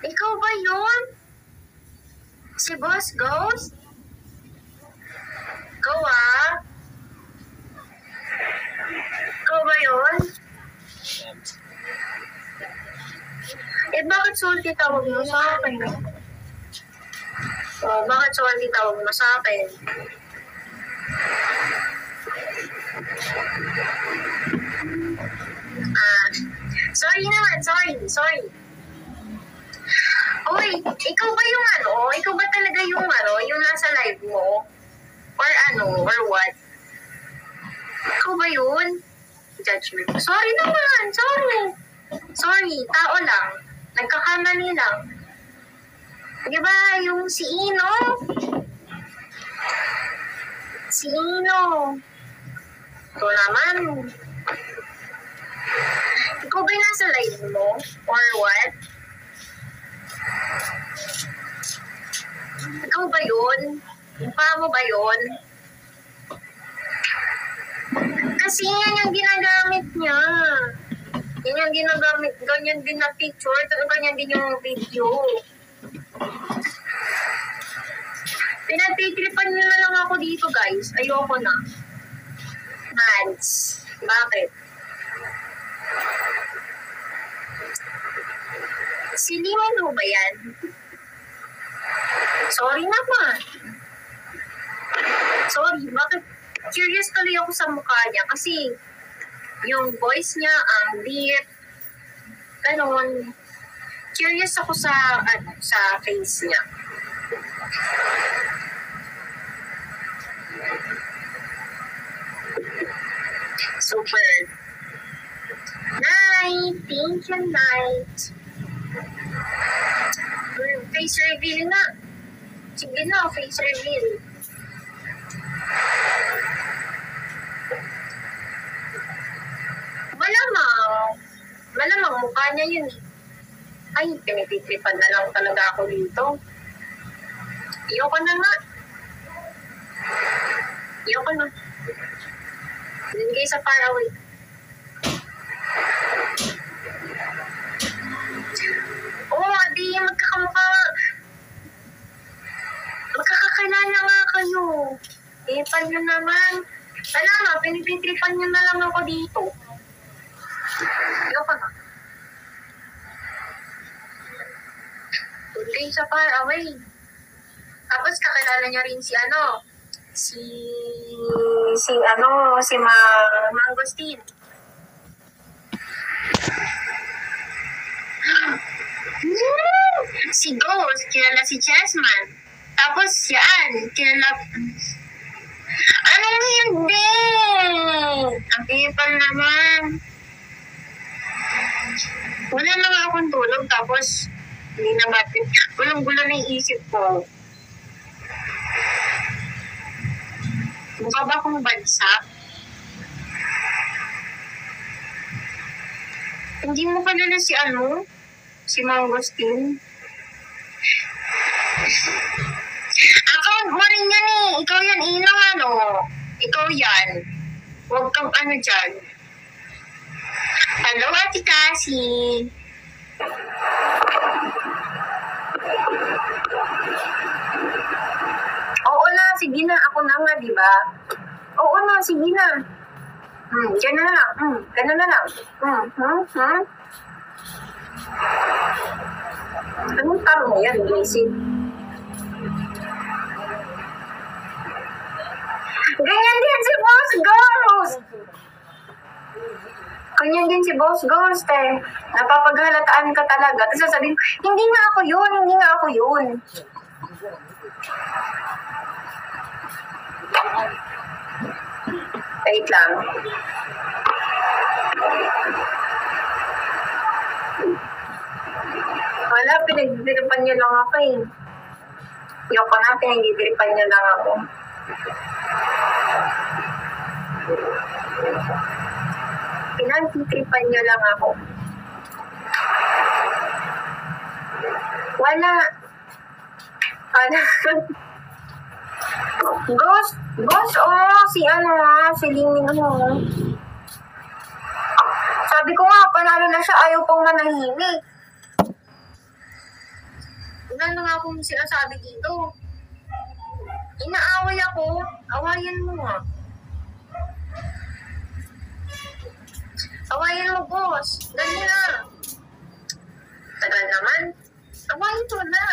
Ikaw ba yun? Si Boss Ghost? Ikaw ah? Ikaw ba yun? Eh, bakit salty tawag mo sa akin? Oh, bakit salty tawag mo sa akin? Sorry naman, sorry. Uy, ikaw ba yung ano? Ikaw ba talaga yung ano? Yung nasa live mo? Or ano? Or what? Ikaw ba yun? Judgment. Sorry naman, sorry, tao lang. Nagkakamali lang. Di ba yung si Ino? Si Ino. Ito naman. Ikaw ba nasa live mo? Or what? Ikaw ba yun? Mukha mo ba yun? Kasi yan yung ginagamit niya. Yan yung ginagamit. Ganyan din na picture. Ganyan din yung video. Pinagtitripan nyo na lang ako dito, guys. Ayoko na. Mads. Bakit? Silingin mo ba yan? Sorry naman. Sorry, bakit? Curious tuloy ako sa mukha niya kasi yung voice niya, ang deep, ganon. Curious ako sa face niya. Super. Night! Thank you, Night. Face reveal na. Sige na, face reveal. Malamang mukha niya yun eh. Ay, pinititripan na lang talaga ako dito. Iyoko na nga. Iyoko na. Doon kayo sa far away. Oo, di magkakamukha. Magkakakilala nga kayo. Ipan nyo naman. Wala nga, pinititripan nyo na lang ako dito. Iyoko na. Doon kayo sa far away. Tapos kakilala niya rin si si Mangosteen. Si Ghost, kilala si Chessman. Tapos yan, kilala... Anong hindi? Ang ipal naman. Wala na nga akong tulog, tapos hindi na matin. Gulong-gulo na yung isip ko. Mukha ba akong bansa? Hindi mo kalala si si Mangosteen. Account mo rin yan eh. Ikaw yan, Ino, Ikaw yan. Huwag kang dyan. Hello, Ate Cassie. Oo na, sige na. Ako na nga, diba? Oo na, sige na. Gano'n na lang. Gano'n na lang. Anong tanong yan, Gracie? Ganyan din si Boss Ghost! Ganyan din si Boss Ghost eh. Napapaghalataan ka talaga. Tapos sasabihin ko, hindi nga ako yun. Wait lang. Wala, pinagdiripan niyo lang ako eh. Yoko na, pinagdiripan niyo lang ako. Pinagdiripan niyo lang ako. Wala. Ghost, si Ling Sabi ko nga, panalo na siya, ayaw pong manahimik. Wala na nga akong sinasabi dito. Inaaway ako. Awayan mo nga. Awayan mo, boss. Dali na. Tagal naman. Awayan mo na.